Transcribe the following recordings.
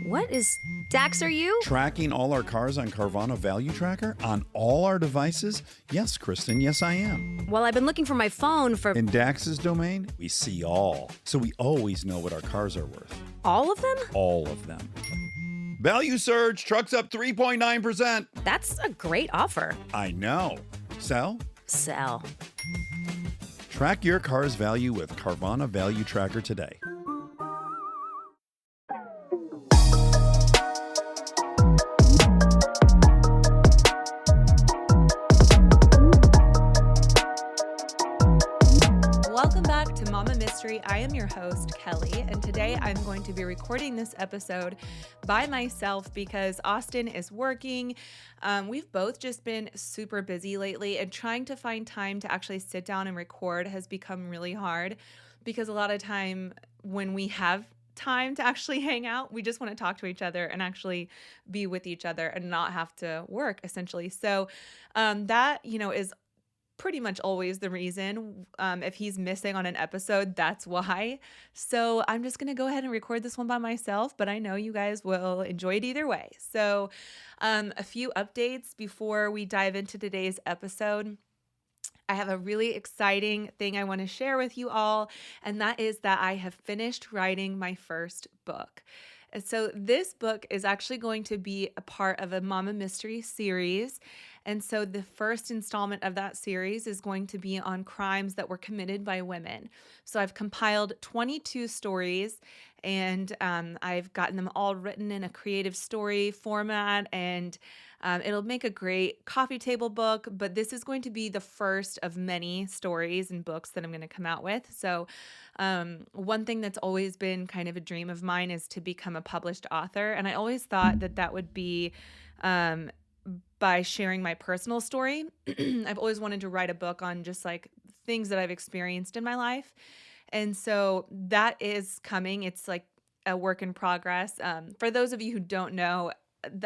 What is Dax, are you? Tracking all our cars on Carvana Value Tracker on all our devices? Yes, Kristen, yes, I am. Well, I've been looking for my phone for... In Dax's domain, we see all. So we always know what our cars are worth. All of them? All of them. Value surge, trucks up 3.9%. That's a great offer. I know. Sell? Sell. Track your car's value with Carvana Value Tracker today. Welcome back to Mama Mystery. I am your host, Kelly, and today I'm going to be recording this episode by myself because Austin is working. We've both just been super busy lately, and trying to find time to actually sit down and record has become really hard because a lot of time when we have time to actually hang out, we just want to talk to each other and actually be with each other and not have to work, essentially. So that, is pretty much always the reason. If he's missing on an episode, that's why. So I'm just going to go ahead and record this one by myself, but I know you guys will enjoy it either way. So a few updates before we dive into today's episode. I have a really exciting thing I want to share with you all, and that is that I have finished writing my first book. And so this book is actually going to be a part of a Mama Mystery series. And so the first installment of that series is going to be on crimes that were committed by women. So I've compiled 22 stories, and I've gotten them all written in a creative story format, and it'll make a great coffee table book, but this is going to be the first of many stories and books that I'm going to come out with. So one thing that's always been kind of a dream of mine is to become a published author. And I always thought that that would be by sharing my personal story. I've always wanted to write a book on just like things that I've experienced in my life. And so that is coming. It's like a work in progress. For those of you who don't know,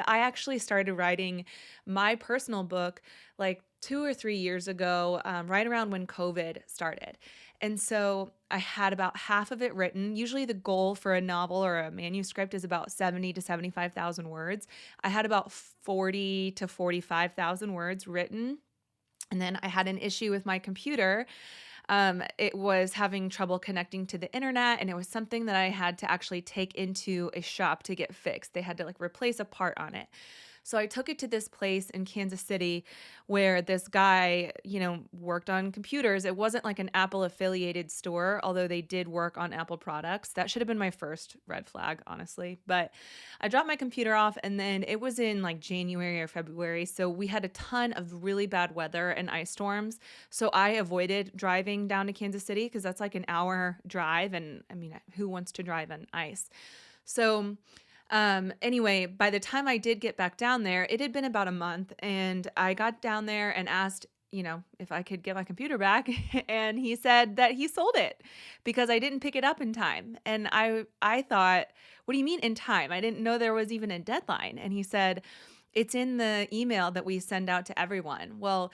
I actually started writing my personal book like 2 or 3 years ago, right around when COVID started. And so I had about half of it written. Usually the goal for a novel or a manuscript is about 70 to 75,000 words. I had about 40 to 45,000 words written. And then I had an issue with my computer. It was having trouble connecting to the internet, and it was something that I had to actually take into a shop to get fixed. They had to like replace a part on it. So I took it to this place in Kansas City where this guy, worked on computers. It wasn't like an Apple affiliated store, although they did work on Apple products. That should have been my first red flag, honestly. But I dropped my computer off, and then it was in like January or February. So we had a ton of really bad weather and ice storms. So I avoided driving down to Kansas City because that's like an hour drive. And I mean, who wants to drive on ice? So anyway, by the time I did get back down there, it had been about a month, and I got down there and asked, if I could get my computer back. And he said that he sold it because I didn't pick it up in time. And I thought, what do you mean in time? I didn't know there was even a deadline. And he said, it's in the email that we send out to everyone. Well,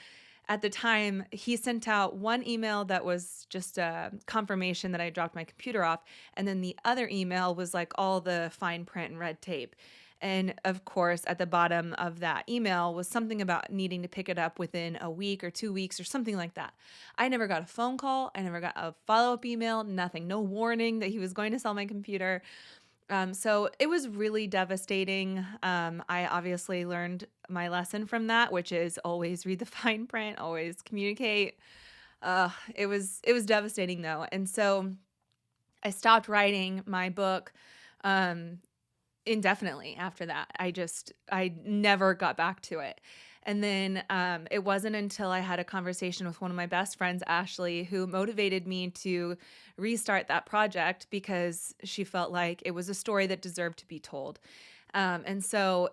at the time, he sent out one email that was just a confirmation that I dropped my computer off. And then the other email was like all the fine print and red tape. And of course, at the bottom of that email was something about needing to pick it up within a week or 2 weeks or something like that. I never got a phone call. I never got a follow-up email, nothing, no warning that he was going to sell my computer. So it was really devastating. I obviously learned my lesson from that, which is always read the fine print, always communicate. It was devastating though. And so I stopped writing my book indefinitely after that. I never got back to it. And then it wasn't until I had a conversation with one of my best friends, Ashley, who motivated me to restart that project because she felt like it was a story that deserved to be told. And so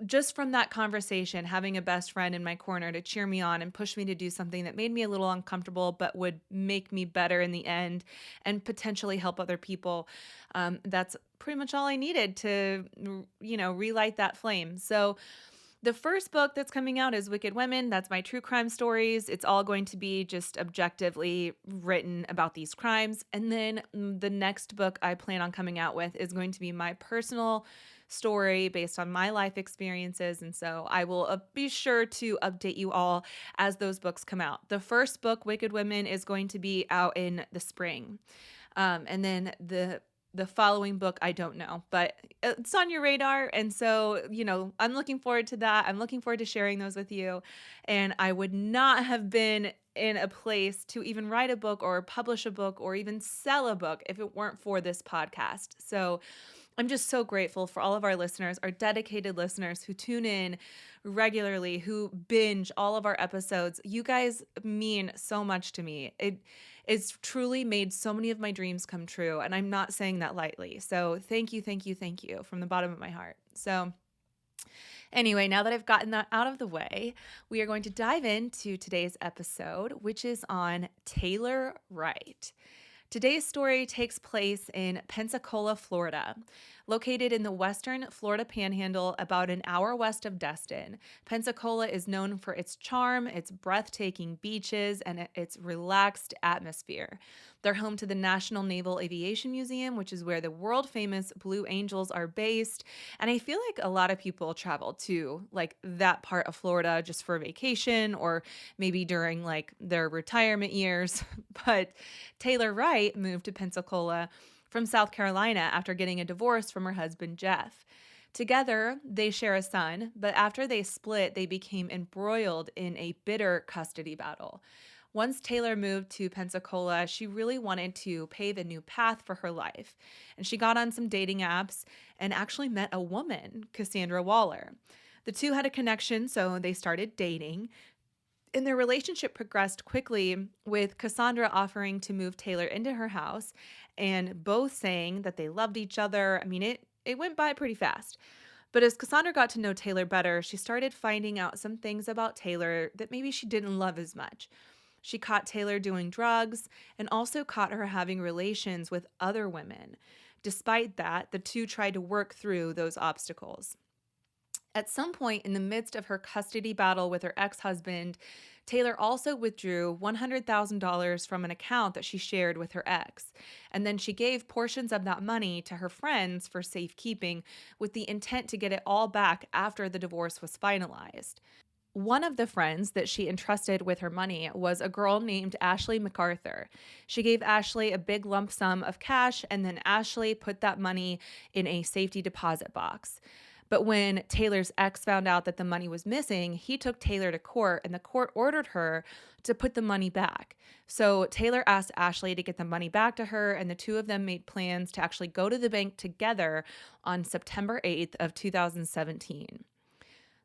just from that conversation, having a best friend in my corner to cheer me on and push me to do something that made me a little uncomfortable but would make me better in the end and potentially help other people, that's pretty much all I needed to, relight that flame. So The first book that's coming out is Wicked Women. That's my true crime stories. It's all going to be just objectively written about these crimes. And then the next book I plan on coming out with is going to be my personal story based on my life experiences. And so I will be sure to update you all as those books come out. The first book, Wicked Women, is going to be out in the spring. And then the following book, I don't know, but it's on your radar. And so, I'm looking forward to that. I'm looking forward to sharing those with you. And I would not have been in a place to even write a book or publish a book or even sell a book if it weren't for this podcast. So I'm just so grateful for all of our listeners, our dedicated listeners who tune in regularly, who binge all of our episodes. You guys mean so much to me. It's truly made so many of my dreams come true, and I'm not saying that lightly. So thank you, thank you, thank you from the bottom of my heart. So anyway, now that I've gotten that out of the way, we are going to dive into today's episode, which is on Taylor Wright. Today's story takes place in Pensacola, Florida. Located in the western Florida panhandle, about an hour west of Destin, Pensacola is known for its charm, its breathtaking beaches, and its relaxed atmosphere. They're home to the National Naval Aviation Museum, which is where the world-famous Blue Angels are based. And I feel like a lot of people travel to like that part of Florida just for vacation or maybe during like their retirement years. But Taylor Wright moved to Pensacola from South Carolina after getting a divorce from her husband, Jeff. Together, they share a son, but after they split, they became embroiled in a bitter custody battle. Once Taylor moved to Pensacola, she really wanted to pave a new path for her life. And she got on some dating apps and actually met a woman, Cassandra Waller. The two had a connection, so they started dating. And their relationship progressed quickly, with Cassandra offering to move Taylor into her house and both saying that they loved each other. I mean, it went by pretty fast. But as Cassandra got to know Taylor better, she started finding out some things about Taylor that maybe she didn't love as much. She caught Taylor doing drugs and also caught her having relations with other women. Despite that, the two tried to work through those obstacles. At some point in the midst of her custody battle with her ex-husband, Taylor also withdrew $100,000 from an account that she shared with her ex. And then she gave portions of that money to her friends for safekeeping, with the intent to get it all back after the divorce was finalized. One of the friends that she entrusted with her money was a girl named Ashley McArthur. She gave Ashley a big lump sum of cash, and then Ashley put that money in a safety deposit box. But when Taylor's ex found out that the money was missing, he took Taylor to court, and the court ordered her to put the money back. So Taylor asked Ashley to get the money back to her, and the two of them made plans to actually go to the bank together on September 8th of 2017.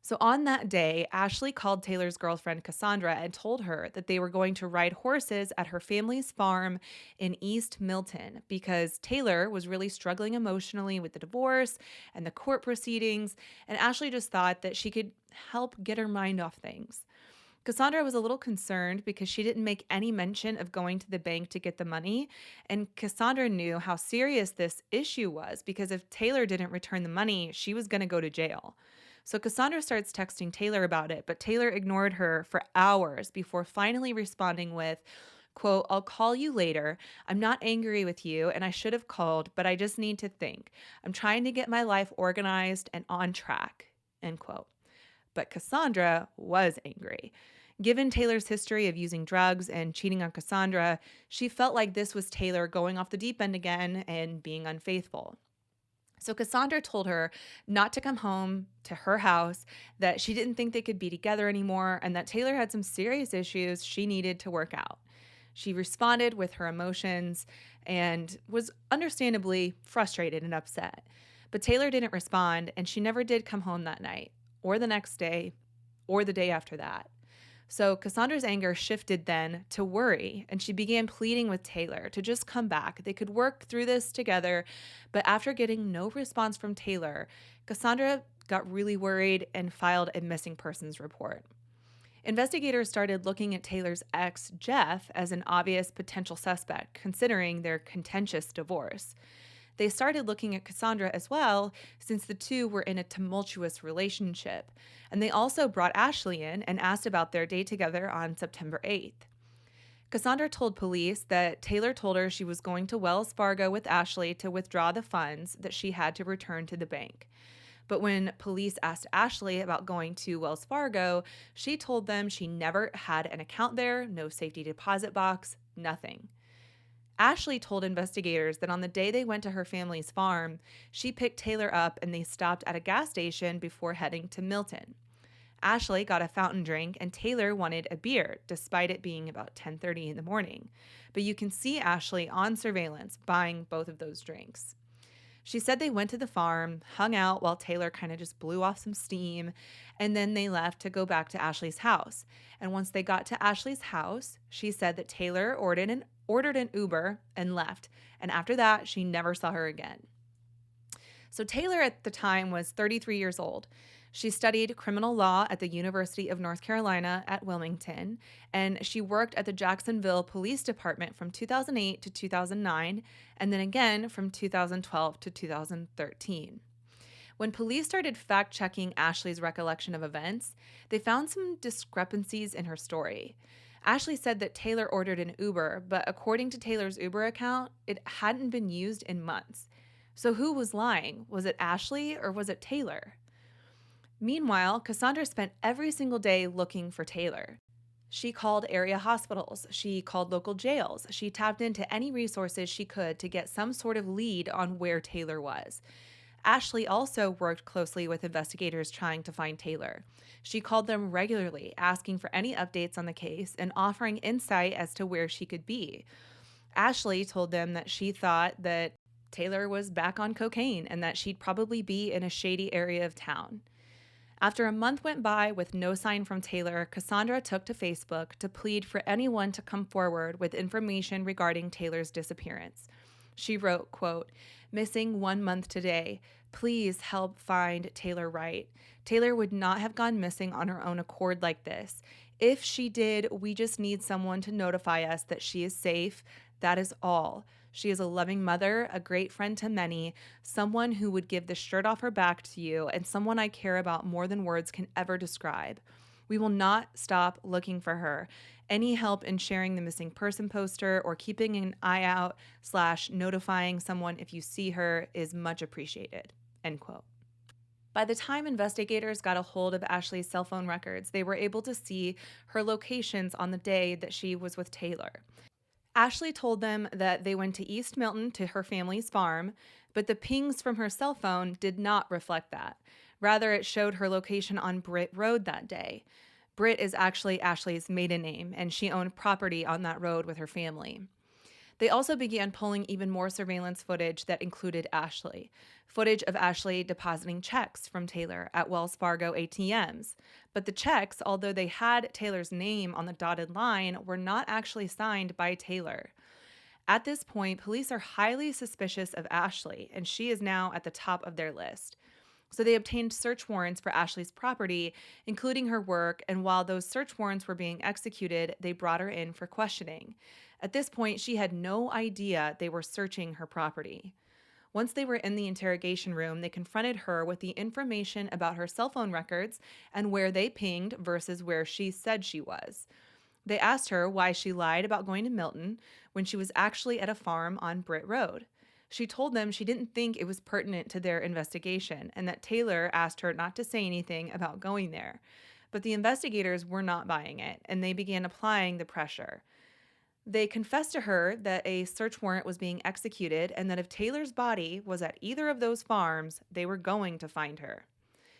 So on that day, Ashley called Taylor's girlfriend Cassandra and told her that they were going to ride horses at her family's farm in East Milton because Taylor was really struggling emotionally with the divorce and the court proceedings, and Ashley just thought that she could help get her mind off things. Cassandra was a little concerned because she didn't make any mention of going to the bank to get the money, and Cassandra knew how serious this issue was because if Taylor didn't return the money, she was going to go to jail. So Cassandra starts texting Taylor about it, but Taylor ignored her for hours before finally responding with, quote, "I'll call you later. I'm not angry with you, and I should have called, but I just need to think. I'm trying to get my life organized and on track," end quote. But Cassandra was angry. Given Taylor's history of using drugs and cheating on Cassandra, she felt like this was Taylor going off the deep end again and being unfaithful. So Cassandra told her not to come home to her house, that she didn't think they could be together anymore, and that Taylor had some serious issues she needed to work out. She responded with her emotions and was understandably frustrated and upset. But Taylor didn't respond, and she never did come home that night, or the next day, or the day after that. So Cassandra's anger shifted then to worry, and she began pleading with Taylor to just come back. They could work through this together. But after getting no response from Taylor, Cassandra got really worried and filed a missing persons report. Investigators started looking at Taylor's ex, Jeff, as an obvious potential suspect, considering their contentious divorce. They started looking at Cassandra as well, since the two were in a tumultuous relationship. And they also brought Ashley in and asked about their day together on September 8th. Cassandra told police that Taylor told her she was going to Wells Fargo with Ashley to withdraw the funds that she had to return to the bank. But when police asked Ashley about going to Wells Fargo, she told them she never had an account there, no safety deposit box, nothing. Ashley told investigators that on the day they went to her family's farm, she picked Taylor up and they stopped at a gas station before heading to Milton. Ashley got a fountain drink and Taylor wanted a beer, despite it being about 10:30 in the morning. But you can see Ashley on surveillance buying both of those drinks. She said they went to the farm, hung out while Taylor kind of just blew off some steam, and then they left to go back to Ashley's house. And once they got to Ashley's house, she said that Taylor ordered an Uber and left. And after that, she never saw her again. So Taylor at the time was 33 years old. She studied criminal law at the University of North Carolina at Wilmington, and she worked at the Jacksonville Police Department from 2008 to 2009, and then again from 2012 to 2013. When police started fact-checking Ashley's recollection of events, they found some discrepancies in her story. Ashley said that Taylor ordered an Uber, but according to Taylor's Uber account, it hadn't been used in months. So who was lying? Was it Ashley or was it Taylor? Meanwhile, Cassandra spent every single day looking for Taylor. She called area hospitals. She called local jails. She tapped into any resources she could to get some sort of lead on where Taylor was. Ashley also worked closely with investigators trying to find Taylor. She called them regularly, asking for any updates on the case and offering insight as to where she could be. Ashley told them that she thought that Taylor was back on cocaine and that she'd probably be in a shady area of town. After a month went by with no sign from Taylor, Cassandra took to Facebook to plead for anyone to come forward with information regarding Taylor's disappearance. She wrote, quote, "Missing 1 month today. Please help find Taylor Wright. Taylor would not have gone missing on her own accord like this. If she did, we just need someone to notify us that she is safe. That is all. She is a loving mother, a great friend to many, someone who would give the shirt off her back to you, and someone I care about more than words can ever describe. We will not stop looking for her. Any help in sharing the missing person poster or keeping an eye out / notifying someone if you see her is much appreciated." End quote. By the time investigators got a hold of Ashley's cell phone records, they were able to see her locations on the day that she was with Taylor. Ashley told them that they went to East Milton to her family's farm, but the pings from her cell phone did not reflect that. Rather, it showed her location on Britt Road that day. Britt is actually Ashley's maiden name, and she owned property on that road with her family. They also began pulling even more surveillance footage that included Ashley. Footage of Ashley depositing checks from Taylor at Wells Fargo ATMs. But the checks, although they had Taylor's name on the dotted line, were not actually signed by Taylor. At this point, police are highly suspicious of Ashley, and she is now at the top of their list. So they obtained search warrants for Ashley's property, including her work, and while those search warrants were being executed, they brought her in for questioning. At this point, she had no idea they were searching her property. Once they were in the interrogation room, they confronted her with the information about her cell phone records and where they pinged versus where she said she was. They asked her why she lied about going to Milton when she was actually at a farm on Britt Road. She told them she didn't think it was pertinent to their investigation and that Taylor asked her not to say anything about going there. But the investigators were not buying it, and they began applying the pressure. They confessed to her that a search warrant was being executed and that if Taylor's body was at either of those farms, they were going to find her.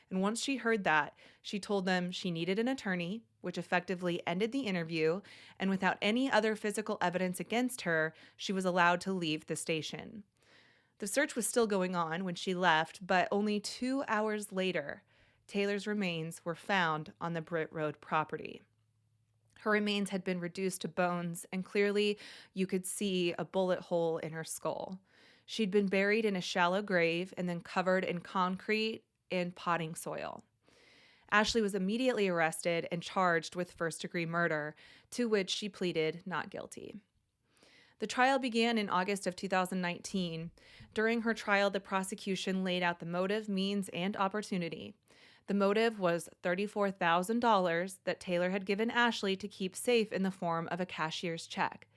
And once she heard that, she told them she needed an attorney, which effectively ended the interview, and without any other physical evidence against her, she was allowed to leave the station. The search was still going on when she left, but only 2 hours later, Taylor's remains were found on the Britt Road property. Her remains had been reduced to bones, and clearly you could see a bullet hole in her skull. She'd been buried in a shallow grave and then covered in concrete and potting soil. Ashley was immediately arrested and charged with first-degree murder, to which she pleaded not guilty. The trial began in August of 2019. During her trial, the prosecution laid out the motive, means, and opportunity. The motive was $34,000 that Taylor had given Ashley to keep safe in the form of a cashier's check.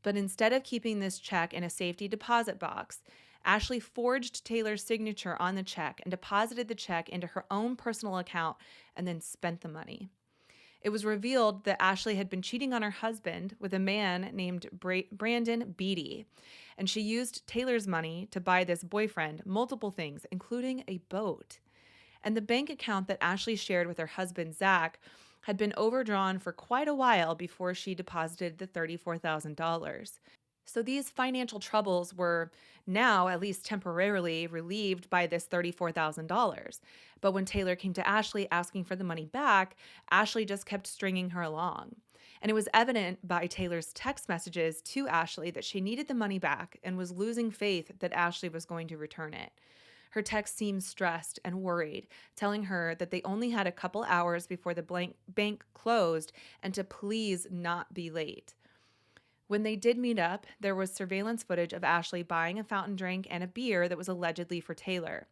But instead of keeping this check in a safety deposit box, Ashley forged Taylor's signature on the check and deposited the check into her own personal account and then spent the money. It was revealed that Ashley had been cheating on her husband with a man named Brandon Beatty, and she used Taylor's money to buy this boyfriend multiple things, including a boat. And the bank account that Ashley shared with her husband, Zach, had been overdrawn for quite a while before she deposited the $34,000. So these financial troubles were now, at least temporarily, relieved by this $34,000. But when Taylor came to Ashley asking for the money back, Ashley just kept stringing her along. And it was evident by Taylor's text messages to Ashley that she needed the money back and was losing faith that Ashley was going to return it. Her text seemed stressed and worried, telling her that they only had a couple hours before the bank closed and to please not be late. When they did meet up, there was surveillance footage of Ashley buying a fountain drink and a beer that was allegedly for Taylor.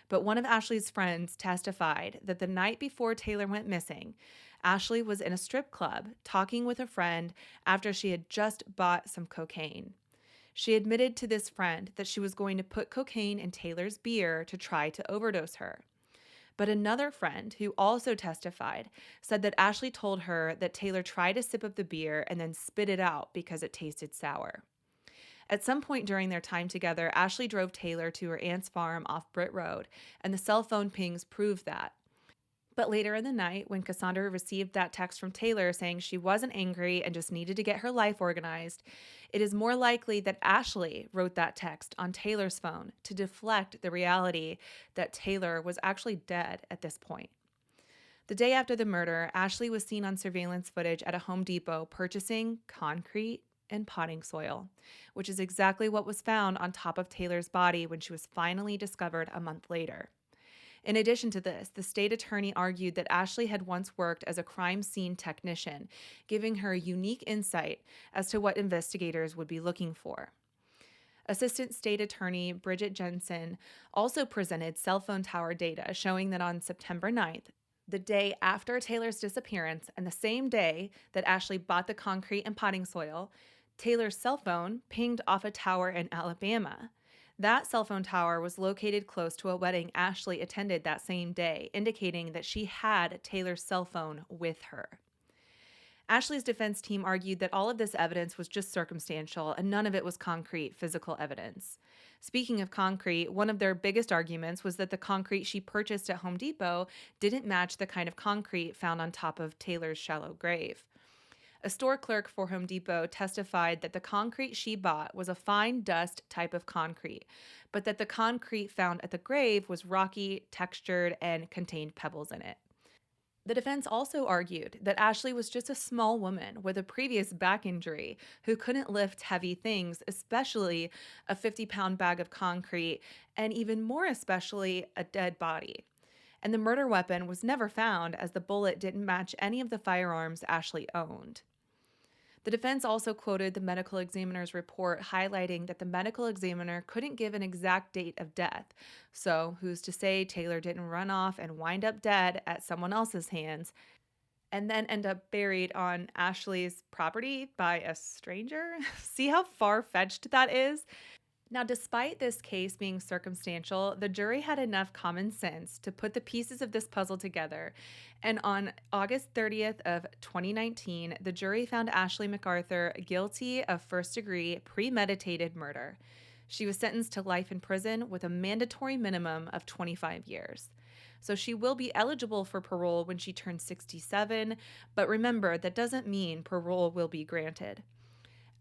But one of Ashley's friends testified that the night before Taylor went missing, Ashley was in a strip club talking with a friend after she had just bought some cocaine. She admitted to this friend that she was going to put cocaine in Taylor's beer to try to overdose her. But another friend, who also testified, said that Ashley told her that Taylor tried a sip of the beer and then spit it out because it tasted sour. At some point during their time together, Ashley drove Taylor to her aunt's farm off Britt Road, and the cell phone pings proved that. But later in the night, when Cassandra received that text from Taylor saying she wasn't angry and just needed to get her life organized, it is more likely that Ashley wrote that text on Taylor's phone to deflect the reality that Taylor was actually dead at this point. The day after the murder, Ashley was seen on surveillance footage at a Home Depot purchasing concrete and potting soil, which is exactly what was found on top of Taylor's body when she was finally discovered a month later. In addition to this, the state attorney argued that Ashley had once worked as a crime scene technician, giving her unique insight as to what investigators would be looking for. Assistant State Attorney Bridget Jensen also presented cell phone tower data showing that on September 9th, the day after Taylor's disappearance and the same day that Ashley bought the concrete and potting soil, Taylor's cell phone pinged off a tower in Alabama. That cell phone tower was located close to a wedding Ashley attended that same day, indicating that she had Taylor's cell phone with her. Ashley's defense team argued that all of this evidence was just circumstantial and none of it was concrete physical evidence. Speaking of concrete, one of their biggest arguments was that the concrete she purchased at Home Depot didn't match the kind of concrete found on top of Taylor's shallow grave. A store clerk for Home Depot testified that the concrete she bought was a fine dust type of concrete, but that the concrete found at the grave was rocky, textured, and contained pebbles in it. The defense also argued that Ashley was just a small woman with a previous back injury who couldn't lift heavy things, especially a 50-pound bag of concrete, and even more especially a dead body. And the murder weapon was never found as the bullet didn't match any of the firearms Ashley owned. The defense also quoted the medical examiner's report highlighting that the medical examiner couldn't give an exact date of death. So who's to say Taylor didn't run off and wind up dead at someone else's hands and then end up buried on Ashley's property by a stranger? See how far-fetched that is? Now, despite this case being circumstantial, the jury had enough common sense to put the pieces of this puzzle together. And on August 30th of 2019, the jury found Ashley McArthur guilty of first-degree premeditated murder. She was sentenced to life in prison with a mandatory minimum of 25 years. So she will be eligible for parole when she turns 67, but remember, that doesn't mean parole will be granted.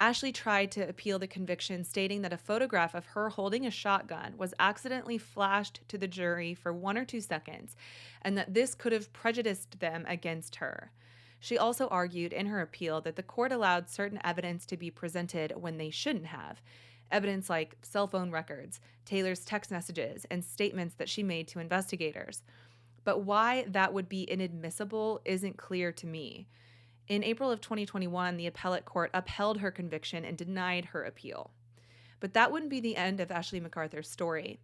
Ashley tried to appeal the conviction, stating that a photograph of her holding a shotgun was accidentally flashed to the jury for 1 or 2 seconds, and that this could have prejudiced them against her. She also argued in her appeal that the court allowed certain evidence to be presented when they shouldn't have. Evidence like cell phone records, Taylor's text messages, and statements that she made to investigators. But why that would be inadmissible isn't clear to me. In April of 2021, the appellate court upheld her conviction and denied her appeal. But that wouldn't be the end of Ashley McArthur's story.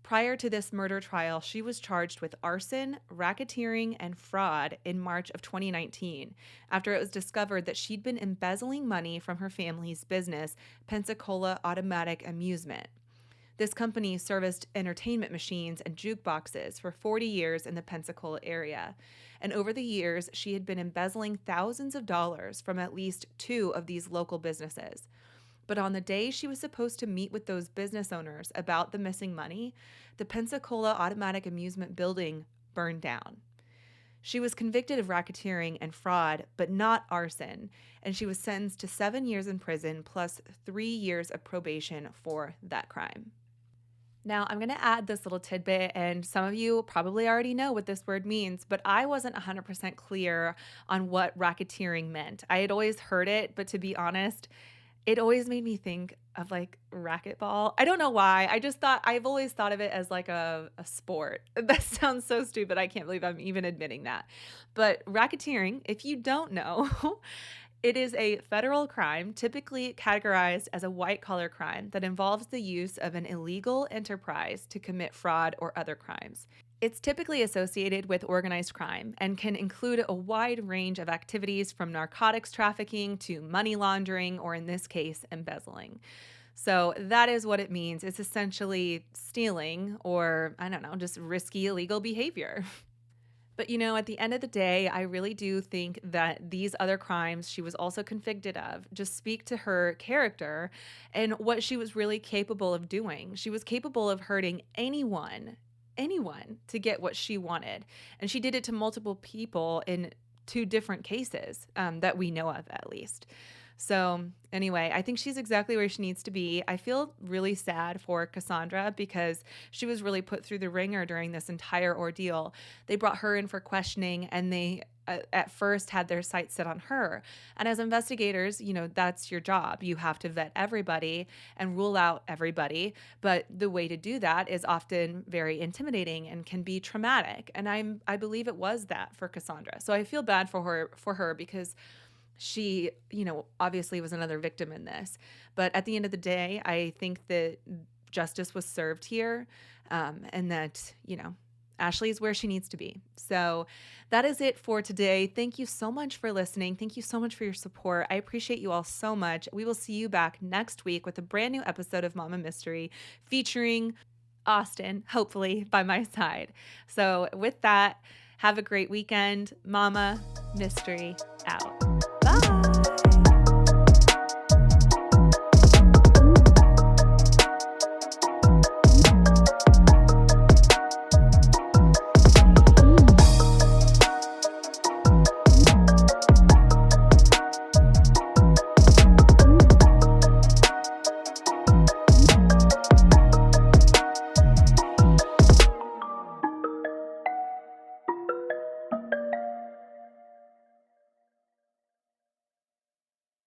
Prior to this murder trial, she was charged with arson, racketeering, and fraud in March of 2019, after it was discovered that she'd been embezzling money from her family's business, Pensacola Automatic Amusement. This company serviced entertainment machines and jukeboxes for 40 years in the Pensacola area. And over the years, she had been embezzling thousands of dollars from at least 2 of these local businesses. But on the day she was supposed to meet with those business owners about the missing money, the Pensacola Automatic Amusement building burned down. She was convicted of racketeering and fraud, but not arson, and she was sentenced to 7 years in prison plus 3 years of probation for that crime. Now, I'm going to add this little tidbit, and some of you probably already know what this word means, but I wasn't 100% clear on what racketeering meant. I had always heard it, but to be honest, it always made me think of like racquetball. I don't know why. I've always thought of it as like a sport. That sounds so stupid. I can't believe I'm even admitting that. But racketeering, if you don't know, it is a federal crime typically categorized as a white-collar crime that involves the use of an illegal enterprise to commit fraud or other crimes. It's typically associated with organized crime and can include a wide range of activities from narcotics trafficking to money laundering, or in this case, embezzling. So that is what it means. It's essentially stealing or, I don't know, just risky illegal behavior. But, at the end of the day, I really do think that these other crimes she was also convicted of just speak to her character and what she was really capable of doing. She was capable of hurting anyone to get what she wanted. And she did it to multiple people in 2 different cases that we know of, at least. So anyway, I think she's exactly where she needs to be. I feel really sad for Cassandra because she was really put through the ringer during this entire ordeal. They brought her in for questioning, and they at first had their sights set on her. And as investigators, that's your job. You have to vet everybody and rule out everybody. But the way to do that is often very intimidating and can be traumatic. And I believe it was that for Cassandra. So I feel bad for her because she, obviously was another victim in this. But at the end of the day, I think that justice was served here, and that, Ashley is where she needs to be. So that is it for today. Thank you so much for listening. Thank you so much for your support. I appreciate you all so much. We will see you back next week with a brand new episode of Mama Mystery featuring Austin, hopefully by my side. So with that, have a great weekend. Mama Mystery out.